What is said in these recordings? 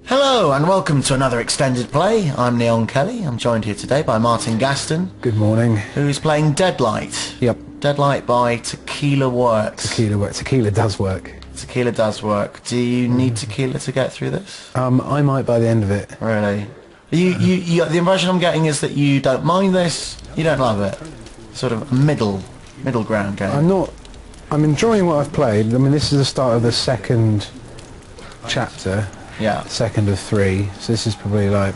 Hello and welcome to another extended play. I'm Neon Kelly. I'm joined here today by Martin Gaston. Good morning. Who's playing Deadlight. Yep. Deadlight by Tequila Works. Tequila works. Tequila does work. Tequila does work. Do you need tequila to get through this? I might by the end of it. Really? You the impression I'm getting is that you don't mind this, you don't love it. Sort of a middle ground game. I'm enjoying what I've played. I mean, this is the start of the second chapter. Yeah. Second of 3. So this is probably like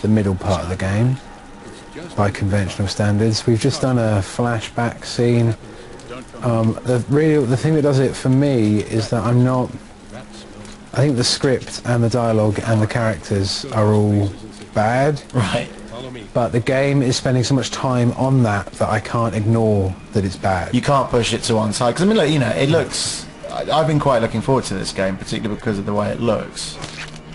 the middle part of the game by conventional standards. We've just done a flashback scene. The thing that does it for me is that I think the script and the dialogue and the characters are all bad. Right. But the game is spending so much time on that I can't ignore that it's bad. You can't push it to one side. Because, I mean, look, you know, it looks... I've been quite looking forward to this game, particularly because of the way it looks.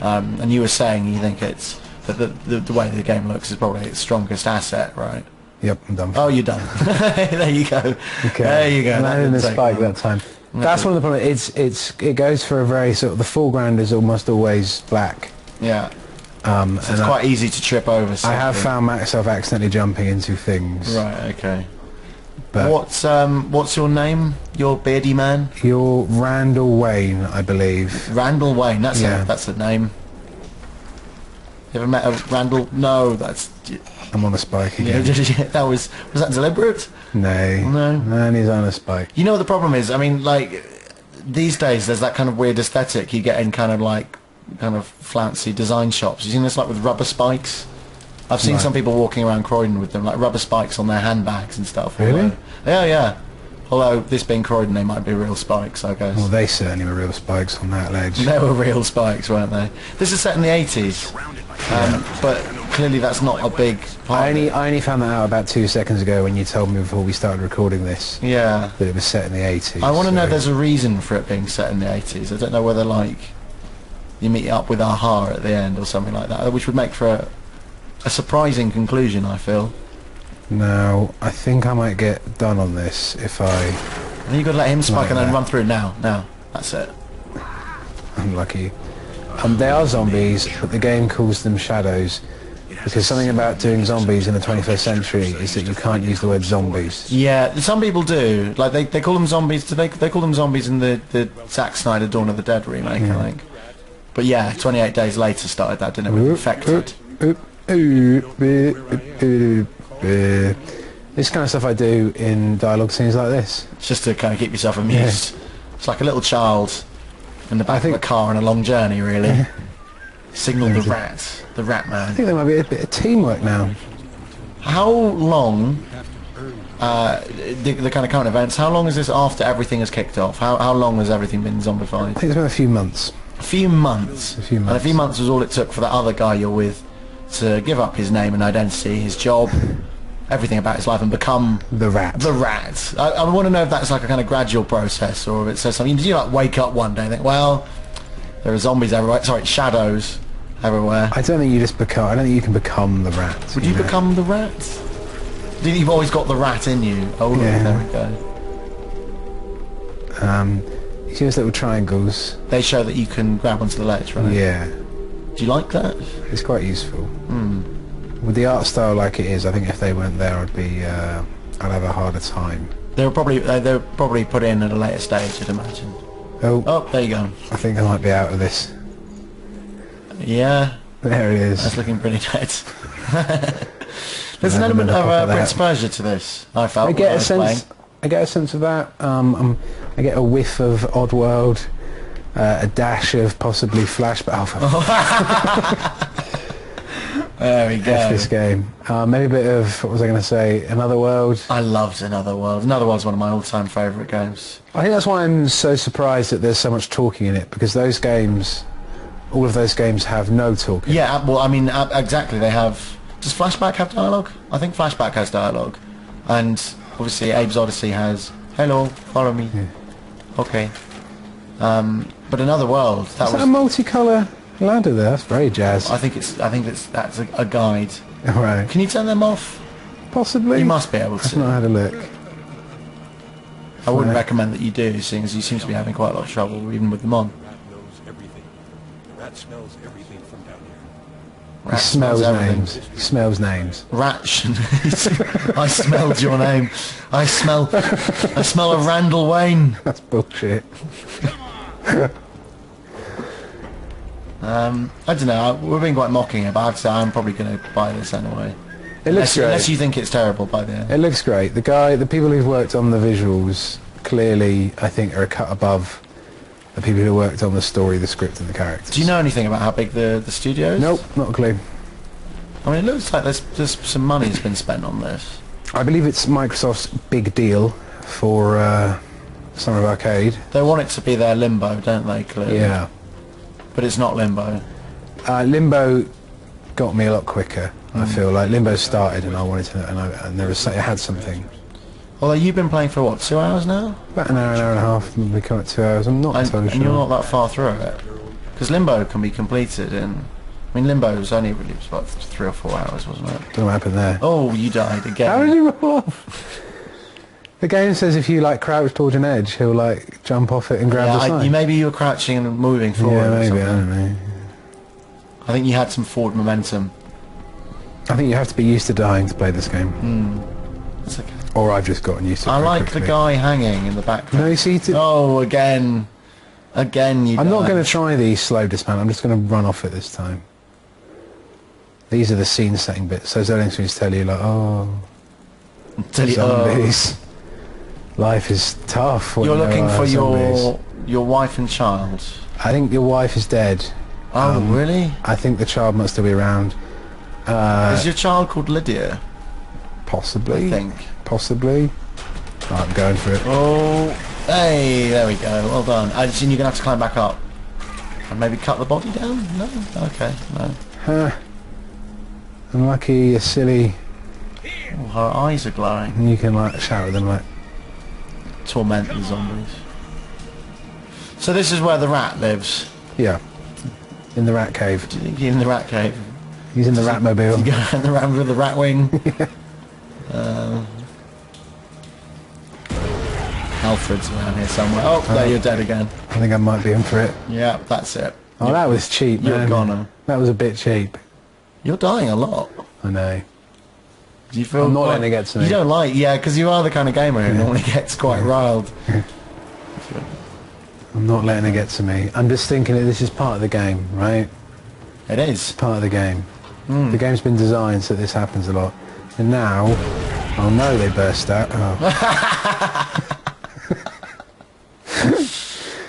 And you were saying you think it's... that the way the game looks is probably its strongest asset, right? Yep, I'm done. Oh, you're done. There you go. Okay. There you go. Landing the spike that time. That's one of the problems. It goes for a very sort of... The foreground is almost always black. Yeah. So it's quite easy to trip over stuff. I have found myself accidentally jumping into things. Right, okay. But what's your name? Your beardy man? You're Randall Wayne, I believe. Randall Wayne, that's the name. You ever met a Randall? No, that's... I'm on a spike again. That was that deliberate? No. No? And he's on a spike. You know what the problem is? I mean, like, these days there's that kind of weird aesthetic you get in kind of flouncy design shops. You seen this like with rubber spikes? I've seen some people walking around Croydon with them, like rubber spikes on their handbags and stuff. Really? Yeah. Although, this being Croydon, they might be real spikes, I guess. Well, they certainly were real spikes on that ledge. They were real spikes, weren't they? This is set in the 80s, but clearly that's not a big part. I only found that out about 2 seconds ago when you told me before we started recording this. Yeah. That it was set in the 80s. I want to know if there's a reason for it being set in the 80s. I don't know whether, like, you meet up with Aha at the end or something like that, which would make for a surprising conclusion, I feel. Now, I think I might get done on this if I... And you've got to let him spike and then run through now. That's it. I'm lucky. They are zombies, but the game calls them shadows. Because something about doing zombies in the 21st century is that you can't use the word zombies. Yeah, some people do. Like, they call them zombies. They call them zombies in the Zack Snyder Dawn of the Dead remake, I think. But yeah, 28 Days Later started that, didn't it, with Infected. This kind of stuff I do in dialogue scenes like this. It's just to kind of keep yourself amused. It's like a little child in the back of a car on a long journey, really. Signal the rat man. I think there might be a bit of teamwork now. How long, the kind of current events, how long is this after everything has kicked off? How long has everything been zombified? I think it's been a few months. A few months? And a few months was all it took for that other guy you're with to give up his name and identity, his job, everything about his life, and become the rat. The rat. I want to know if that's like a kind of gradual process, or if it says something. Did you like wake up one day and think, well, there are zombies everywhere? Sorry, shadows everywhere. I don't think you just become. I don't think you can become the rat. Would you become the rat? You've always got the rat in you. Oh, yeah. There we go. You see those little triangles? They show that you can grab onto the ledge, right? Yeah. Do you like that? It's quite useful. With the art style like it is, I think if they weren't there, I'd have a harder time. They're probably put in at a later stage, I'd imagine. Oh, there you go. I think I might be out of this. Yeah. There it is. That's looking pretty dead. There's an element of Prince Persia to this, I felt. I get a sense of that. I get a whiff of Oddworld. A dash of possibly flashback. There we go. This game. Maybe a bit of, what was I going to say? Another World. I loved Another World. Another World's one of my all-time favourite games. I think that's why I'm so surprised that there's so much talking in it, because those games, all of those games have no talking. Yeah, well, I mean, exactly. They have... Does Flashback have dialogue? I think Flashback has dialogue. And obviously Abe's Odyssey has, hello, follow me. Yeah. Okay. But Another World. Is that a multicolour ladder there? That's very jazz. I think that's a guide. Right. Can you turn them off? Possibly. You must be able to. I've not had a look. I wouldn't recommend that you do, seeing as you seem to be having quite a lot of trouble even with them on. Rat smells everything from down here. Rat He smells everything. names. He smells names. Rat. I smelled your name. I smell a Randall Wayne. That's bullshit. I don't know. We've been quite mocking it, but I'd say I'm probably going to buy this anyway. It looks great. Unless you think it's terrible by the end. It looks great. The people who've worked on the visuals clearly, I think, are a cut above the people who worked on the story, the script, and the characters. Do you know anything about how big the studio is? Nope, not a clue. I mean, it looks like there's some money's been spent on this. I believe it's Microsoft's big deal for Summer of Arcade. They want it to be their Limbo, don't they, clearly? Yeah. But it's not Limbo. Limbo got me a lot quicker. I feel like Limbo started, and I wanted to, and there was, it had something. Although you've been playing for what, 2 hours now? About an hour and a half, maybe come at 2 hours. I'm not entirely And you're sure. not that far through it. Because Limbo can be completed in... I mean, Limbo was only really about 3 or 4 hours, wasn't it? Don't know what happened there. Oh, you died again. How did you roll off? The game says if you like crouch towards an edge, he'll like jump off it and grab the sign. Maybe you were crouching and moving forward. Yeah, or maybe. I something. don't know. I think you had some forward momentum. I think you have to be used to dying to play this game. It's okay. Or I've just gotten used to it. I very like the quickly. guy hanging in the background. No, you see, Oh, again. Again, you I'm not died. going to try the slow dismount. I'm just going to run off it this time. These are the scene setting bits. So Zelling screens tell you like, oh, Tell you, oh, zombies. Life is tough. when you're there looking are for zombies. your wife and child. I think your wife is dead. Oh, really? I think the child must still be around. Is your child called Lydia? Possibly. I think. Possibly. Right, I'm going for it. Oh, hey, there we go. Well done. I assume you're going to have to climb back up. And maybe cut the body down? No? Okay, no. Huh. Unlucky, you're silly. Oh, her eyes are glowing. And you can like shout at them like, Torment the zombies. So this is where the rat lives. yeah. In the rat cave. Do you think he's in the rat cave? He's in the Ratmobile. You go around with the rat wing? Alfred's around here somewhere. Oh, there, you're dead again. I think I might be in for it. Yeah, that's it. Oh, that was cheap, man. You're gone. That was a bit cheap. You're dying a lot. I know. Do you feel I'm not quite- letting it get to me. You don't like, yeah, because you are the kind of gamer who normally gets quite riled. I'm not letting it get to me. I'm just thinking that this is part of the game, right? It is. Part of the game. Hmm. The game's been designed so this happens a lot. And now, oh no, they burst out. Oh.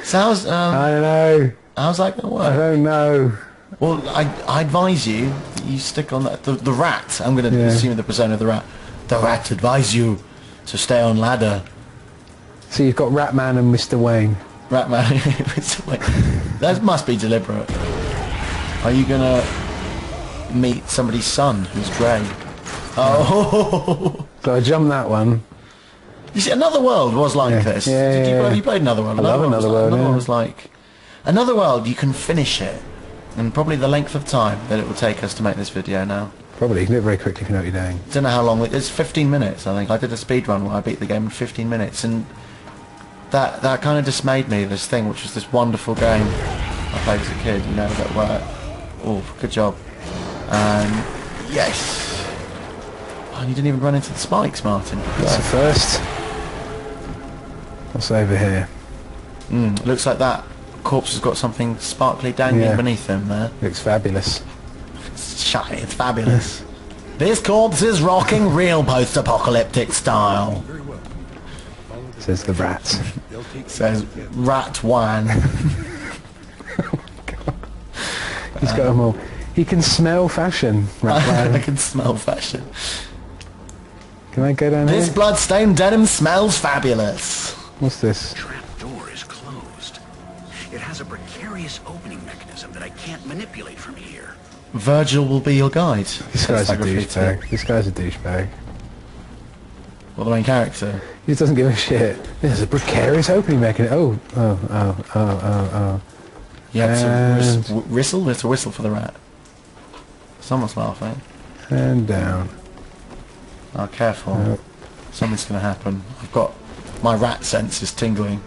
So how's I don't know. that going to I work? don't know. Well, I advise you that you stick on that. The rat. I'm going to Yeah. assume the persona of the rat. The rat advise you to stay on ladder. So you've got Ratman and Mr. Wayne. Ratman. That must be deliberate. Are you going to meet somebody's son who's Dre? Oh. So I jumped that one. You see, Another World was like Yeah. this. Yeah, Did you yeah, play, yeah. you played Another World? I love was Another like- World, Another yeah. World was like... Another World, you can finish it. And probably the length of time that it will take us to make this video now. Probably. You can do it very quickly if you know what you're doing. Don't know how long. It's 15 minutes, I think. I did a speed run where I beat the game in 15 minutes. And that kind of dismayed me, this thing, which was this wonderful game I played as a kid, you know, that were... Oh, good job. Yes. Oh, and you didn't even run into the spikes, Martin. That's the first. What's over here? Looks like that corpse has got something sparkly dangling Yeah. beneath him there. Looks fabulous. It's shiny, it's fabulous. This corpse is rocking real post-apocalyptic style. Says the rat. Says Rat Wan. He's got them all. He can smell fashion. I Ratman. can smell fashion. Can I go down This here? bloodstained denim smells fabulous. What's this? Trap door is closed. It has a precarious opening mechanism that I can't manipulate from here. Virgil will be your guide. This guy's a Says graffiti. douchebag. This guy's a douchebag. Well, the main character. He just doesn't give a shit. There's a precarious opening mechanism. Oh. You have to And- whistle? It's a whistle for the rat. Someone's laughing. And down. Oh, careful. Oh. Something's going to happen. I've got... My rat sense is tingling.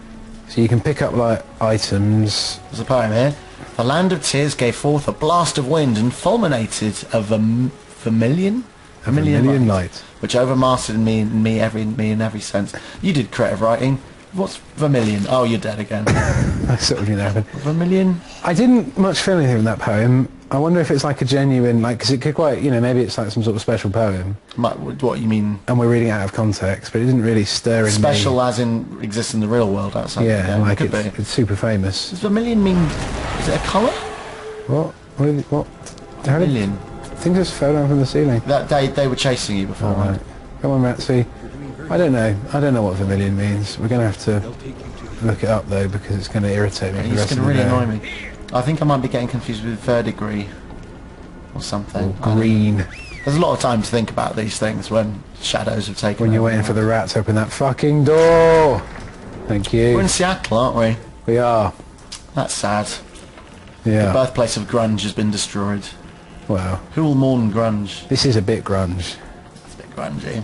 So you can pick up like items. There's a poem here. The land of tears gave forth a blast of wind and fulminated a vermilion Light. which overmastered me in every sense. You did creative writing. What's vermilion? Oh, you're dead again. That sort of knew that happened. Vermilion? I didn't much feel anything from that poem. I wonder if it's like a genuine, like, because it could quite, you know, maybe it's like some sort of special poem. What you mean? And we're reading it out of context, but it didn't really stir in me. Special as in exists in the real world outside the Yeah, game. like Could be. it's super famous. Does vermilion mean... Is it a colour? What? What? How did Vermilion. things just fell down from the ceiling? That they were chasing you before, All right. Come on, Ratsy. I don't know. I don't know what vermilion means. We're going to have to look it up, though, because it's going to irritate me for the It's rest going of to the really day. annoy me. I think I might be getting confused with verdigris or something. Or green. There's a lot of time to think about these things when shadows have taken When you're over. waiting for the rat to open that fucking door. Thank We're you. in Seattle, aren't we? We are. That's sad. The Yeah. birthplace of grunge has been destroyed. Well, Who will mourn grunge? this is a bit grunge. It's a bit grungy.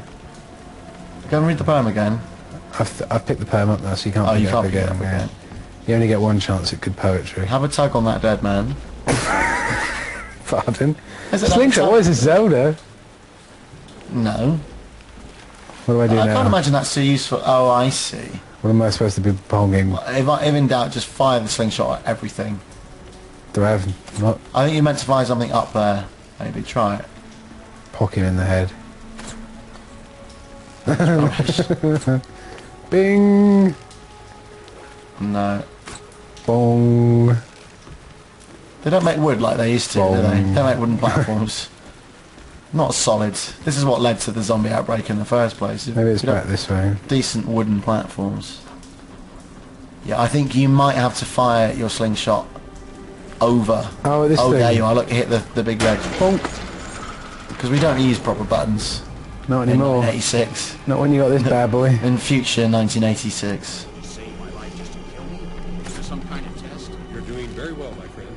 Go and read the poem again. I've picked the poem up now, so you can't Oh, pick you it can't up pick it again. up yeah. again. You only get one chance at good poetry. Have a tug on that dead man. Pardon? Is it Slingshot, that what is this, Zelda? No. What do I do I now? can't imagine that's so useful. Oh, I see. What am I supposed to be bonging? If in doubt, just fire the slingshot at everything. Do I have not I think you meant to fire something up there. Maybe try it. pock him in the head? Bing! No. Bong! They don't make wood like they used to, do they? They don't make wooden platforms. Not solid. This is what led to the zombie outbreak in the first place. Maybe it's You don't- back this way. Decent wooden platforms. Yeah, I think you might have to fire your slingshot over. Oh, this Oh, thing. there you are. Look, hit the big red. Bonk! Because we don't use proper buttons Not in anymore. 1986. Not when you got this bad boy. In future 1986. He saved my life just to kill me? Is this some kind of test? You're doing very well, my friend.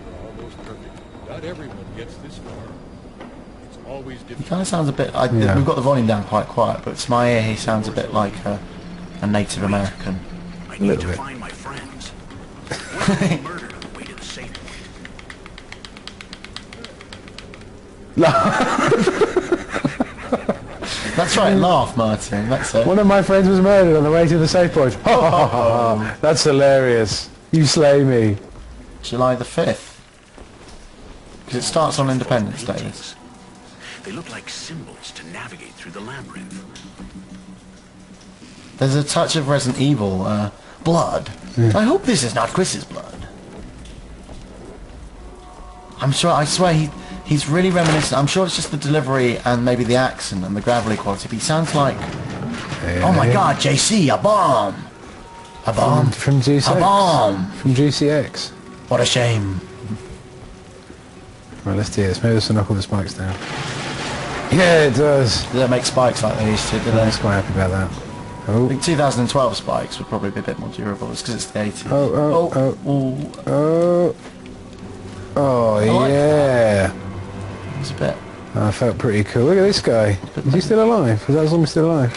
You're almost perfect. Not everyone gets this far. It's always He difficult. kind of sounds a bit... Yeah. We've got the volume down quite quiet, but to my ear he sounds a bit like a Native American. I little need to bit. find my friends. One of them murdered on the way to the safe point. That's right, laugh, Martin. That's it. One of my friends was murdered on the way to the safe point. Ha ha ha ha! That's hilarious. You slay me. July the 5th. Because it starts on Independence Day. Paintings. They look like symbols to navigate through the labyrinth. There's a touch of Resident Evil. Blood. I hope this is not Chris's blood. I'm sure, I swear he's really reminiscent. I'm sure it's just the delivery and maybe the accent and the gravelly quality, but he sounds like... Oh my god, JC, a bomb! A bomb? From Juice A X. bomb! From Juicy X. What a shame. Right, let's do this. Maybe this will knock all the spikes down. Yeah, it does. They don't make spikes like they used to, do I'm they? just quite happy about that. I Oh, think 2012 spikes would probably be a bit more durable. It's because it's the 80s. Oh. Oh, oh, like yeah. It's a bit... I felt pretty cool. Look at this guy. Is he still alive? Is that zombie still alive?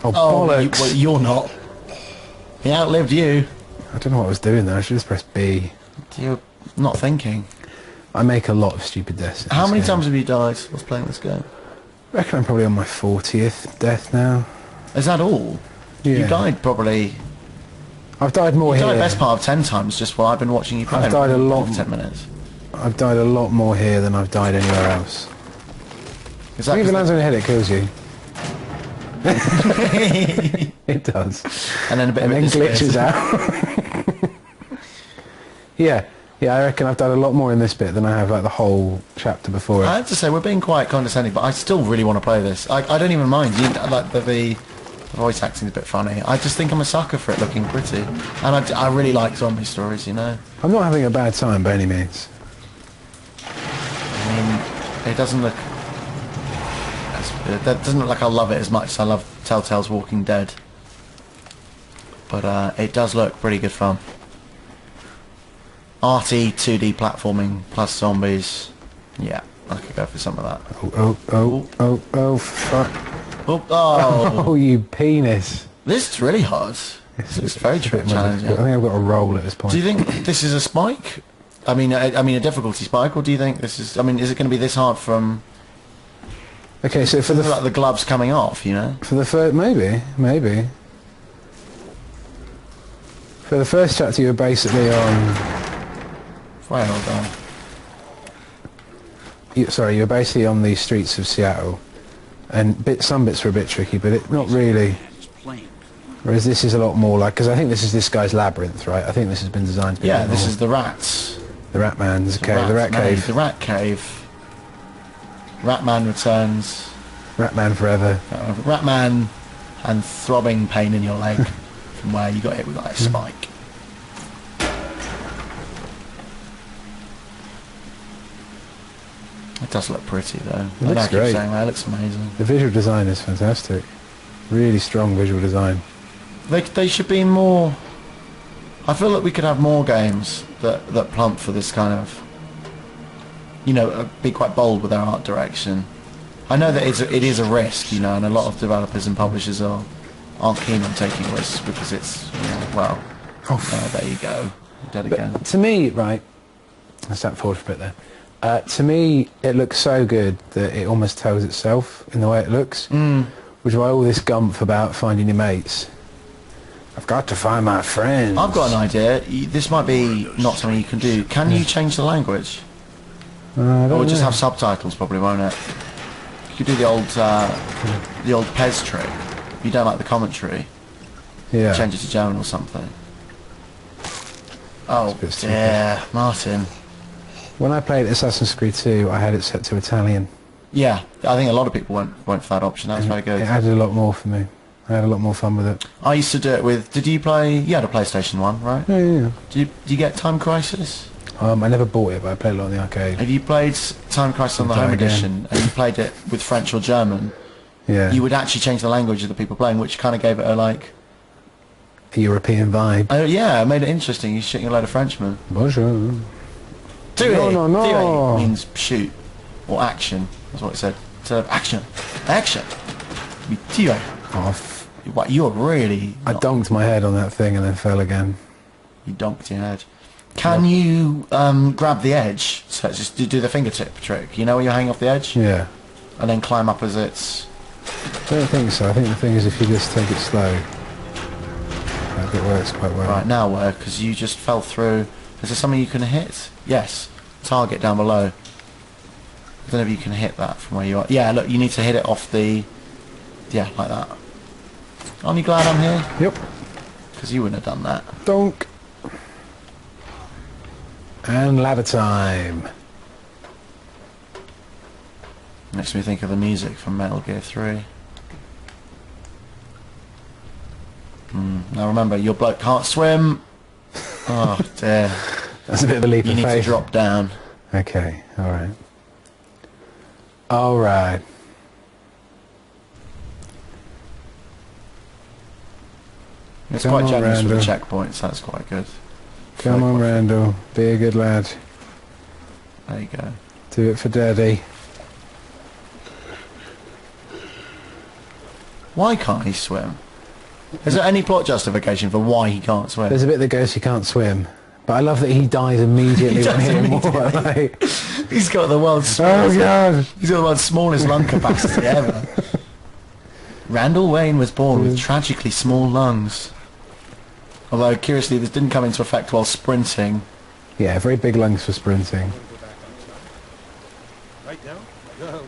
Oh, bollocks. well, you're not. He outlived you. I don't know what I was doing there. I should just press B. You're not thinking. I make a lot of stupid deaths. in How this many game. times have you died whilst playing this game? I reckon I'm probably on my 40th death now. Is that all? Yeah. You died probably... I've died more You here. died best part of 10 times just while I've been watching you play. I've died a lot. For 10 minutes. I've died a lot more here than I've died anywhere else. Is that If it 'cause lands on your head, it kills you. It does. and then a bit And of then it glitches disappears. out. Yeah, I reckon I've done a lot more in this bit than I have like the whole chapter before I it. have to say, we're being quite condescending, but I still really want to play this. I don't even mind. Like the voice acting's a bit funny. I just think I'm a sucker for it looking pretty. And I really like zombie stories, you know? I'm not having a bad time by any means. I mean, it doesn't look... That doesn't look like I love it as much as I love Telltale's Walking Dead. But it does look pretty good fun. Arty 2D platforming plus zombies. Yeah, I could go for some of that. Oh, fuck. Oh, Oh, you penis. this is really hard. It's very a bit more challenging. difficult. I think I've got a roll at this point. Do you think this is a spike? I mean, a difficulty spike, or do you think this is? I mean, is it going to be this hard from? Okay, so for Like the gloves coming off, you know. for the first, maybe. For the first chapter, you were basically on. Well done. You were basically on the streets of Seattle, and some bits were a bit tricky, but not really. Whereas this is a lot more like, because I think this is this guy's labyrinth, right? I think this has been designed to be. Yeah, this is the rats. The Rat Man's cave. The Rat Cave. The Rat Cave. Ratman returns. Ratman forever. Ratman and throbbing pain in your leg from where you got hit with like a spike. It does look pretty though. It looks great. It looks amazing. The visual design is fantastic. Really strong visual design. They should be more. I feel that we could have more games that plump for this kind of, you know, be quite bold with their art direction. I know that it is a risk, you know, and a lot of developers and publishers aren't keen on taking risks because it's, you know, well, there you go, dead again. But to me, right, let's step forward for a bit there. To me, it looks so good that it almost tells itself in the way it looks, which is why all this gumph about finding your mates. I've got to find my friends. I've got an idea. This might be not something you can do. Can you change the language? Or just have subtitles, probably, won't it? You could do the old Pez trick. If you don't like the commentary, change it to German or something. Oh, yeah, Martin. When I played Assassin's Creed 2, I had it set to Italian. Yeah, I think a lot of people went for that option. That was very good. It added a lot more for me. I had a lot more fun with it. I used to do it with... Did you play... You had a PlayStation 1, right? Yeah. Did you get Time Crisis? I never bought it, but I played a lot in the arcade. If you played Time Crisis on the Home Edition and you played it with French or German, you would actually change the language of the people playing, which kind of gave it a, like... A European vibe. Yeah, it made it interesting. You're shooting a load of Frenchmen. Bonjour. Tuer! No. Tuer means shoot. Or action. That's what it said. Instead of action. Action! Tuer. What, you're really... I donked my head on that thing and then fell again. You donked your head. Can you grab the edge? So it's just do the fingertip trick. You know where you're hanging off the edge? Yeah. And then climb up as it's... I don't think so. I think the thing is if you just take it slow, that bit works quite well. Right, now work, because you just fell through. Is there something you can hit? Yes. Target down below. I don't know if you can hit that from where you are. Yeah, look, you need to hit it off the... Yeah, like that. Aren't you glad I'm here? Yep. Because you wouldn't have done that. Donk. And ladder time. Makes me think of the music from Metal Gear 3. Now remember, your bloke can't swim. Oh dear. That's a bit of a leap of faith. You need to drop down. Okay, alright. Alright. It's quite generous with the checkpoints, that's quite good. Come on, Randall. Be a good lad. There you go. Do it for Daddy. Why can't he swim? Is there any plot justification for why he can't swim? There's a bit that goes he can't swim. But I love that he dies immediately when hitting water. Like, he's got the world's smallest, he's got the world's smallest lung capacity ever. Randall Wayne was born with tragically small lungs. Although, curiously, this didn't come into effect while sprinting. Yeah, very big lungs for sprinting. Right now? No.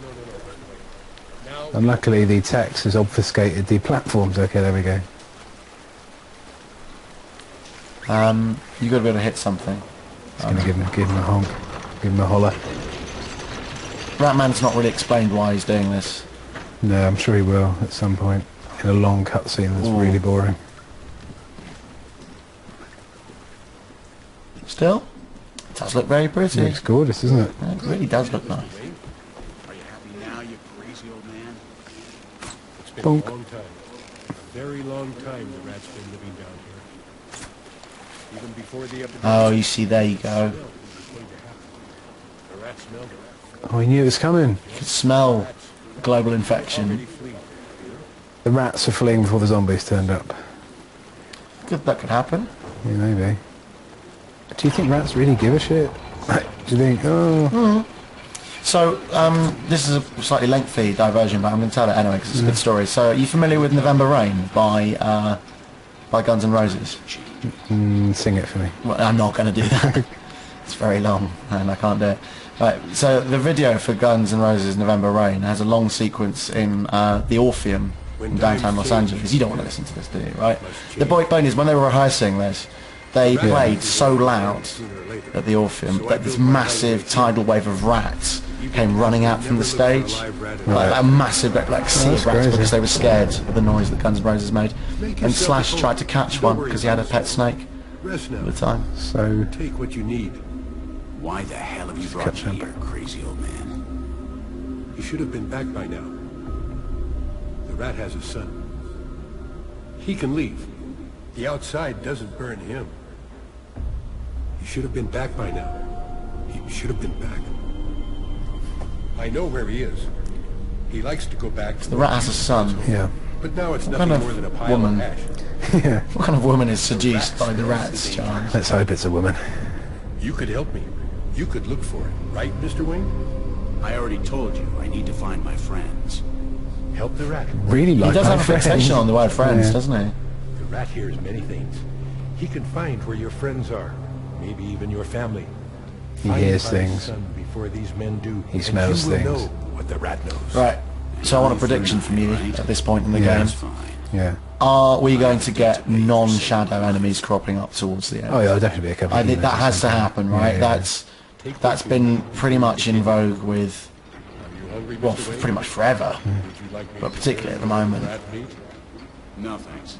Now. And luckily the text has obfuscated the platforms. Okay, there we go. You got to be able to hit something. It's going to give him a honk. Give him a holler. Ratman's not really explained why he's doing this. No, I'm sure he will at some point. In a long cutscene that's really boring. Still, it does look very pretty. It looks gorgeous, doesn't it? It really does look nice. Are you happy now, you crazy old man? It's been Bonk. a long time. A very long time the rat's been living down here. Even before the epidemic. Oh, you see, there you go. The rat smelled it. Oh, he knew it was coming. You could smell global infection. The rats were fleeing before the zombies turned up. That could happen. Yeah, maybe. Do you think rats really give a shit? Do you think, oh... So, this is a slightly lengthy diversion, but I'm going to tell it anyway because it's a good story. So, are you familiar with November Rain by Guns N' Roses? Sing it for me. Well, I'm not going to do that. It's very long and I can't do it. Right, so the video for Guns N' Roses November Rain has a long sequence in the Orpheum in downtown Los Angeles. You don't want to listen to this, do you, right? The point is, when they were rehearsing this, they played so loud at the Orpheum that this massive tidal wave of rats came running out from the stage. Like a massive sea of rats because they were scared of the noise that Guns N' Roses made. And Slash tried to catch one because he had a pet snake at the time. So... Take what you need. Why the hell have you brought me here, crazy old man? He should have been back by now. The rat has a son. He can leave. The outside doesn't burn him. He should have been back by now. He should have been back. I know where he is. He likes to go back to The rat has a son. Yeah. But now it's What nothing kind of more than a pile woman? of ash. Yeah. What kind of woman is seduced by the rats, Charles? Let's hope it's a woman. You could help me. You could look for it, right, Mr. Wayne? I already told you, I need to find my friends. Help the rat. Really like He does my have a fixation friend. on the word friends, Yeah. doesn't he? The rat hears many things. He can find where your friends are, maybe even your family. He Find hears my things. son before these men do. He and smells you will things. know what the rat knows. Right. So I want a prediction from you at this point in the Yeah. game. That's fine. Yeah. Are we going to get non-shadow enemies cropping up towards the end? Oh yeah, there'll definitely be a couple I of think humans that or has to something. happen, right? Yeah, yeah. That's been pretty much in vogue with, You hungry, well, Mr. Wayne? pretty much forever. Would you like me But to particularly at the serve moment. rat meat? No thanks.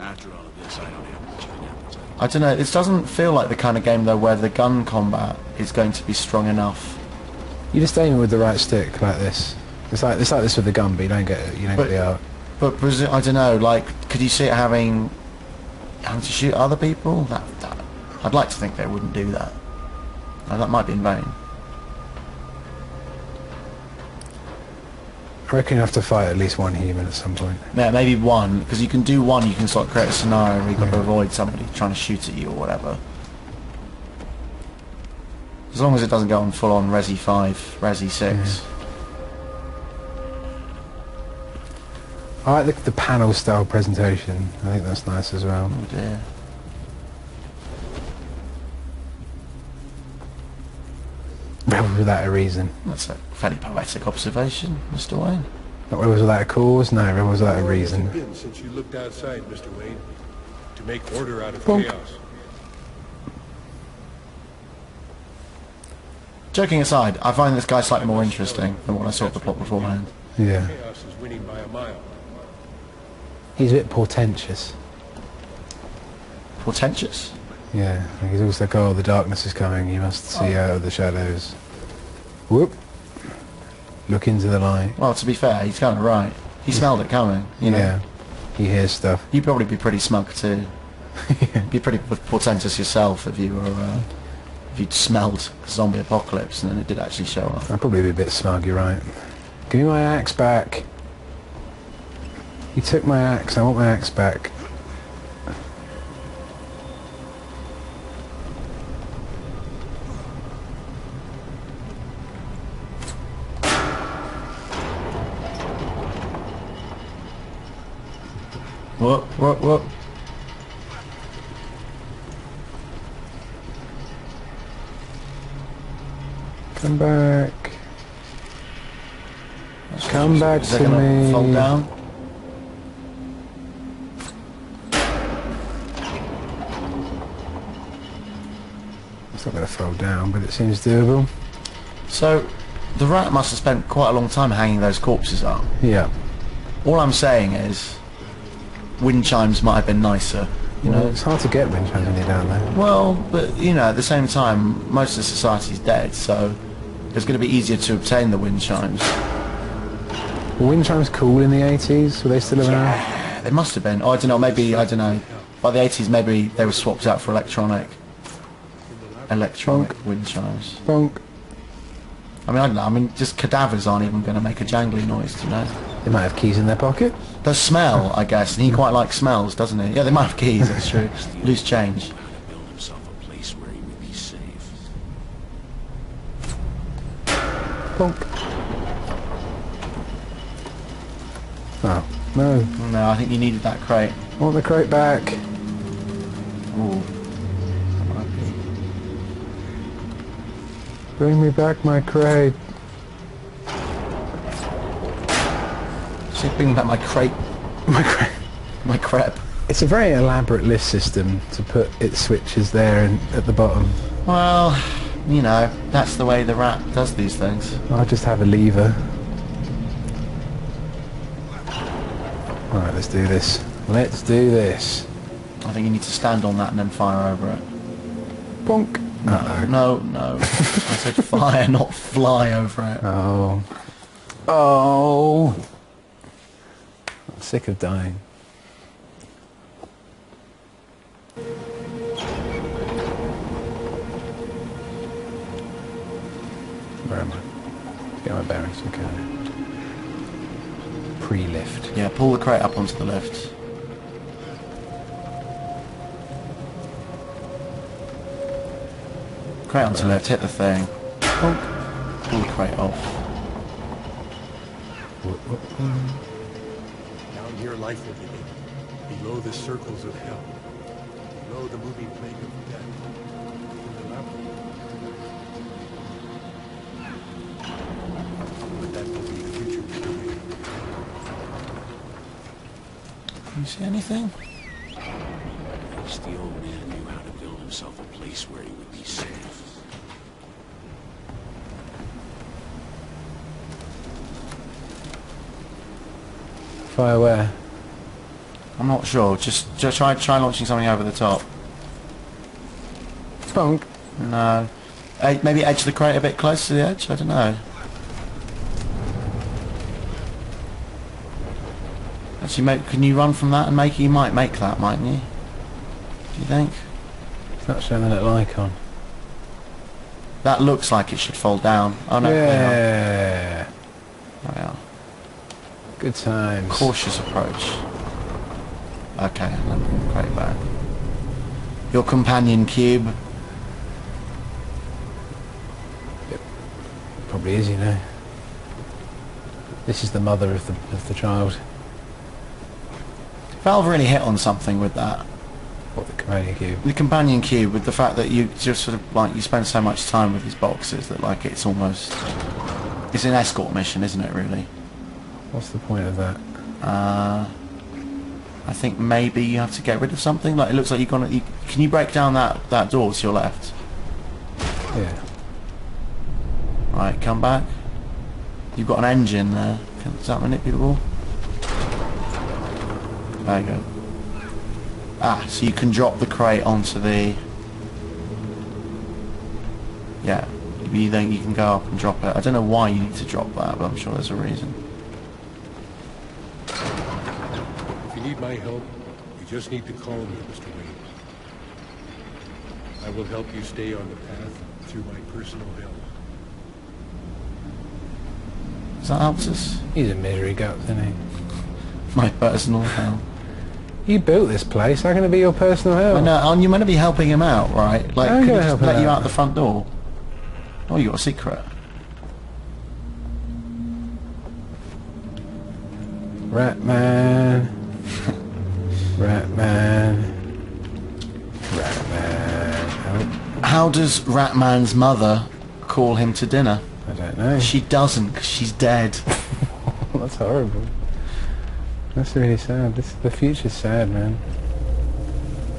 After all of this, I don't have much of an appetite. I don't know. It doesn't feel like the kind of game though where the gun combat is going to be strong enough. You just aim it with the right stick like this. It's like this with the gun, but you don't get the out. But I don't know. Like, could you see it having to shoot other people? That I'd like to think they wouldn't do that. That might be in vain. I reckon you have to fight at least one human at some point. Yeah, maybe one, because you can do one. You can sort of create a scenario where you've got to avoid somebody trying to shoot at you or whatever. As long as it doesn't go on full on Resi 5, Resi 6. I like the panel style presentation. I think that's nice as well. Oh dear. Rebels without a reason. That's a fairly poetic observation, Mr. Wayne. Not rebels without a cause. No, rebels without a How long has it reason. been since you looked outside, Mr. Wayne, to make order out of Bonk. chaos? Joking aside, I find this guy slightly more interesting than what I saw of the plot beforehand. Yeah. Chaos is winning by a mile. He's a bit portentous. Portentous? Yeah. Like he's always like, oh, the darkness is coming. You must see out of the shadows. Whoop. Look into the light. Well, to be fair, he's kind of right. He smelled it coming, you know. Yeah. He hears stuff. You'd probably be pretty smug too. You'd be pretty portentous yourself if you were, if you'd smelled the zombie apocalypse and then it did actually show up. I'd probably be a bit smug, you're right. Give me my axe back. You took my axe, I want my axe back. What? Come back. Come back Is it to gonna me. fall down? It's not going to fall down, but it seems doable. So, the rat must have spent quite a long time hanging those corpses up. Yeah. All I'm saying is, wind chimes might have been nicer, you know? It's hard to get wind chimes when you're down there. Well, but, you know, at the same time, most of society's dead, so it's going to be easier to obtain the wind chimes. Were wind chimes cool in the 80s? Were they still around? They must have been. Oh, I don't know, maybe, I don't know. By the 80s, maybe they were swapped out for electronic wind chimes. Bonk. I mean, I don't know, just cadavers aren't even going to make a jangly noise, do you know? They might have keys in their pocket. Does smell, I guess, and he quite likes smells, doesn't he? Yeah, they might have keys, that's true. Loose change. Build himself a place where he would be safe. Bonk. Oh, no. No, I think you needed that crate. I want the crate back. Ooh. Bring me back my crate. See, bring back my crate. My crate. My crepe. It's a very elaborate lift system to put its switches there and at the bottom. Well, you know, that's the way the rat does these things. I'll just have a lever. Alright, let's do this. Let's do this. I think you need to stand on that and then fire over it. Bonk. No. I said fire, not fly over it. Oh. Oh. I'm sick of dying. Where am I? Get my bearings. Okay. Pre-lift. Yeah, pull the crate up onto the lift. Crate onto the left, hit the thing. Pull the crate off. Down here life will begin. Below the circles of hell. Below the moving plague of death. In the labyrinth. But that will be the future we create. Can you see anything? At least the old man knew how to build himself a place where he would be safe. Fire where? I'm not sure. Just try launching something over the top. Bonk. No. Maybe edge the crate a bit closer to the edge? I don't know. Actually, can you run from that and make it? You might make that, mightn't you? Do you think? It's not showing the little icon. That looks like it should fall down. Oh no. Yeah. There we are. Good times. Cautious approach. Okay, let me crate back. Your companion cube. Probably is, you know. This is the mother of the child. Valve really hit on something with that. What, the companion cube? The companion cube, with the fact that you just sort of like you spend so much time with these boxes that like it's almost it's an escort mission, isn't it? Really. What's the point of that? I think maybe you have to get rid of something. Like it looks like you're gonna. Can you break down that door to your left? Yeah. Right, come back. You've got an engine there. Is that manipulable? There you go. Ah, so you can drop the crate onto the... Yeah, then you can go up and drop it. I don't know why you need to drop that, but I'm sure there's a reason. If you need my help, you just need to call me, Mr. Wayne. I will help you stay on the path through my personal hell. Does that help us? He's a misery gut, isn't he? My personal hell. You built this place. How can it be your personal hell? I know, and you're meant to be helping him out, right? Like, I'm could he gonna just help him let you out. out the front door? Oh, you got a secret. Ratman. Ratman. Ratman. Oh, How does Ratman's mother call him to dinner? I don't know. She doesn't, because she's dead. That's horrible. That's really sad. The future's sad, man.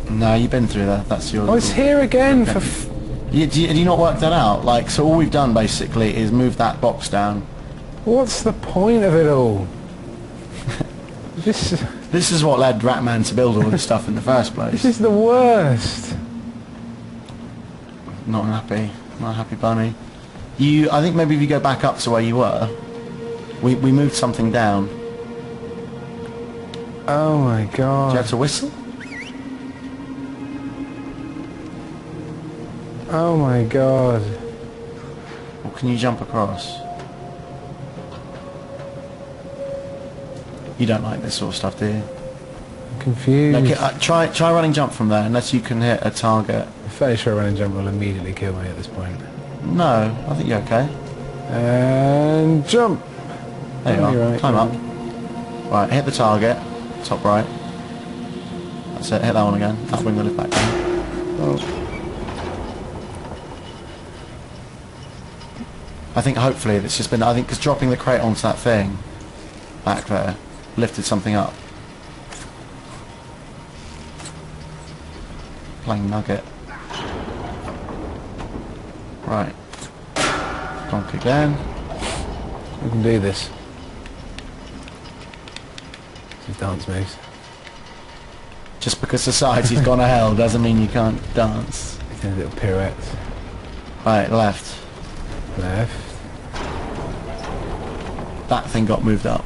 No, you've been through that. That's your... Oh, it's here again for... Have you not worked that out? Like, so all we've done basically is move that box down. What's the point of it all? This this is the worst. Not happy. Not a happy bunny. I think maybe if you go back up to where you were, we moved something down. Oh my Do god. you have to whistle? Oh my god. Or can you jump across? You don't like this sort of stuff, do you? I'm confused. No, try running jump from there, unless you can hit a target. I'm fairly sure running jump will immediately kill me at this point. No, I think you're okay. And jump! There you Oh, are. you're right, Climb you're up. Right, hit the target. Top right. That's it, hit that one again. That'll bring the lift back down. Oh. I think hopefully it's just been, I think because dropping the crate onto that thing back there lifted something up. Playing nugget. Right. Donk again. We can do this. These dance moves. Just because society's gone to hell doesn't mean you can't dance. Doing little pirouettes. Right, left. Left. That thing got moved up.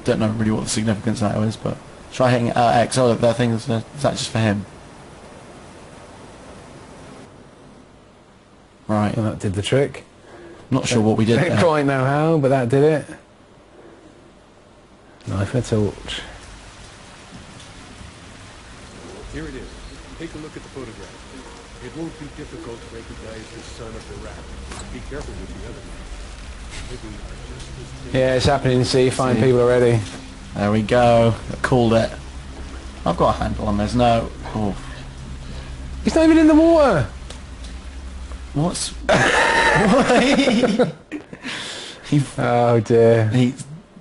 Don't know really what the significance of that is, but try hitting X. Oh, look, that thing is that just for him? Right. And that did the trick. Not sure what we did Don't there. quite know how, but that did it. Knife and torch. Here it is. Take a look at the photograph. It won't be difficult to recognize the son of the rat. Be careful with the other one. Maybe just as Yeah, it's happening. See, fine people already. There we go. I called it. I've got a handle on this. No. Oh. He's not even in the water. What's... Oh dear. He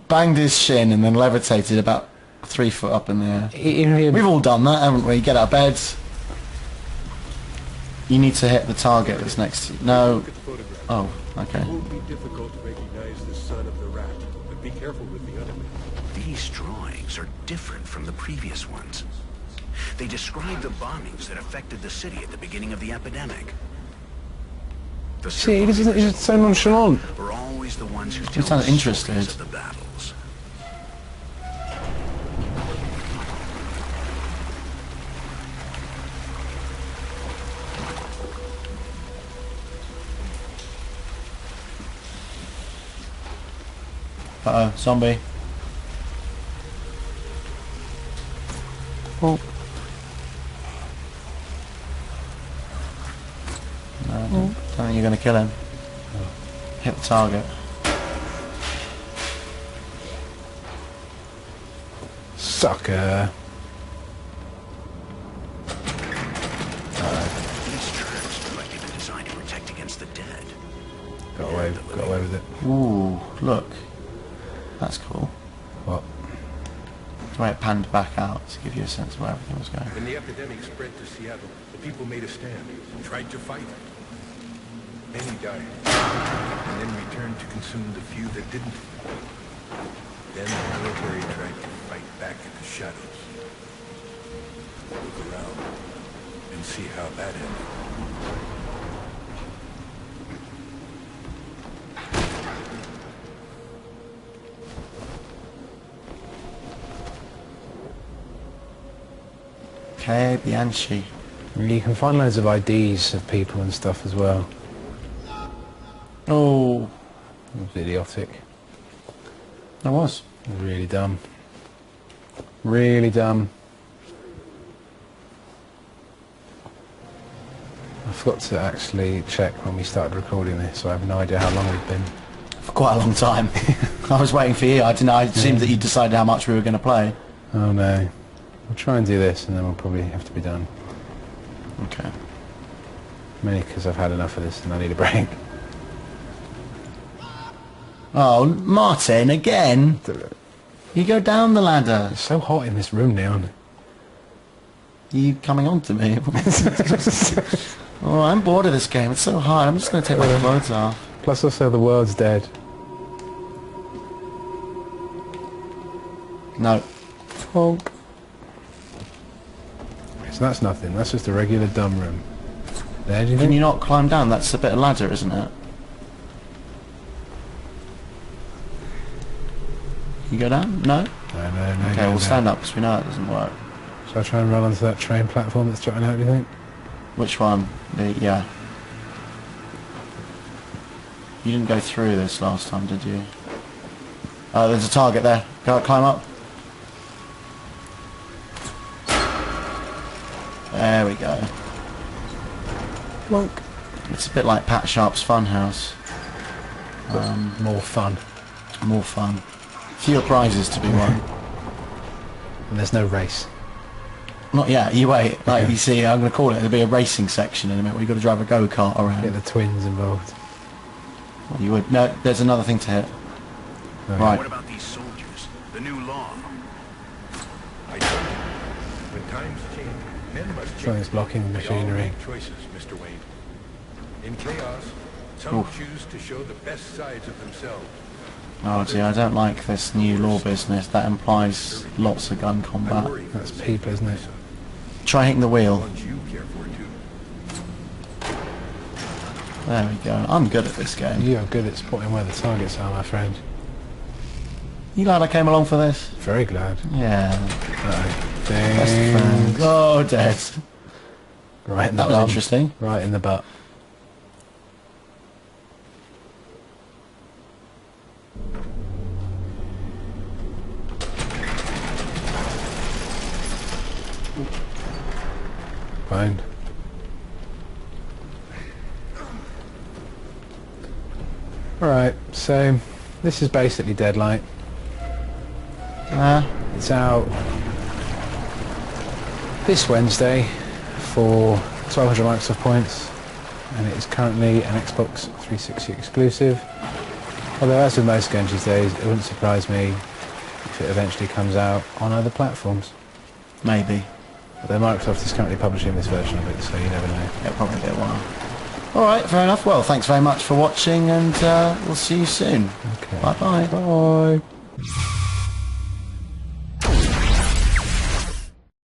banged his shin and then levitated about 3 foot up in the air. We've all done that, haven't we? Get out of bed. You need to hit the target that's next to you. No. look at the photograph. Oh, okay. It won't be difficult to recognize the son of the rat, but be careful with the other man. These drawings are different from the previous ones. They describe the bombings that affected the city at the beginning of the epidemic. The See, he's just so nonchalant. were always the ones who You tell sound the interested. stories of the battles. Uh-oh, zombie. Oh. No, I don't think you're going to kill him. Hit the target. Sucker. These traps look like they've been designed to protect against the dead. Got away with it. Ooh, look. That's cool. What? The way it panned back out to give you a sense of where everything was going. When the epidemic spread to Seattle, the people made a stand, tried to fight. Many died, and then returned to consume the few that didn't. Then the military tried to fight back in the shadows. Look around and see how that ended. Okay, Bianchi. You can find loads of IDs of people and stuff as well. Oh, It was idiotic. that was. It was really dumb. Really dumb. I forgot to actually check when we started recording this, so I have no idea how long we've been. For quite a long time. I was waiting for you. I didn't know. It seemed that you decided how much we were going to play. Oh no. We'll try and do this and then we'll probably have to be done. Okay. Mainly because I've had enough of this and I need a break. Oh, Martin, again? You go down the ladder. It's so hot in this room now. You coming on to me? Oh, I'm bored of this game. It's so hard. I'm just going to take my clothes off. Plus also the world's dead. No. Honk. So that's nothing. That's just a regular dumb room. There, do you Can think? you not climb down? That's a bit of ladder, isn't it? You go down? No? No. Okay, we'll stand up because we know it doesn't work. Shall I try and run onto that train platform that's jutting out, do you think? Which one? Yeah. You didn't go through this last time, did you? There's a target there. Go climb up. There we go. Monk. It's a bit like Pat Sharp's Funhouse. More fun. More fun. Fewer prizes to be won. And there's no race. Not yet. You wait. Like you see, I'm going to call it. There'll be a racing section in a minute where you've got to drive a go-kart around. Get the twins involved. Well, you would. No, there's another thing to hit. Oh, Right. What about these soldiers? The new law? I told you. When times change, men must change. Something's blocking the They all machinery. make choices, Mr. Wayne. In chaos, some Oof. choose to show the best sides of themselves. Oh gee, I don't like this new law business. That implies lots of gun I combat. worry for That's the people, isn't it? Try hitting the wheel. ones you care for too. There we go. I'm good at this game. You are good at spotting where the targets are, my friend. You glad I came along for this? Very glad. Yeah. Uh-oh. Best Ding. friends. Oh, dead. Right in the That was bum. interesting. Right in the butt. Fine. Alright, so this is basically Deadlight. It's out this Wednesday for 1200 Microsoft points, and it is currently an Xbox 360 exclusive. Although, as with most games these days, it wouldn't surprise me if it eventually comes out on other platforms. Maybe. Although Microsoft is currently publishing this version of it, so you never know. It'll probably be a while. Alright, fair enough. Well, thanks very much for watching, and we'll see you soon. Okay. Bye-bye. Bye.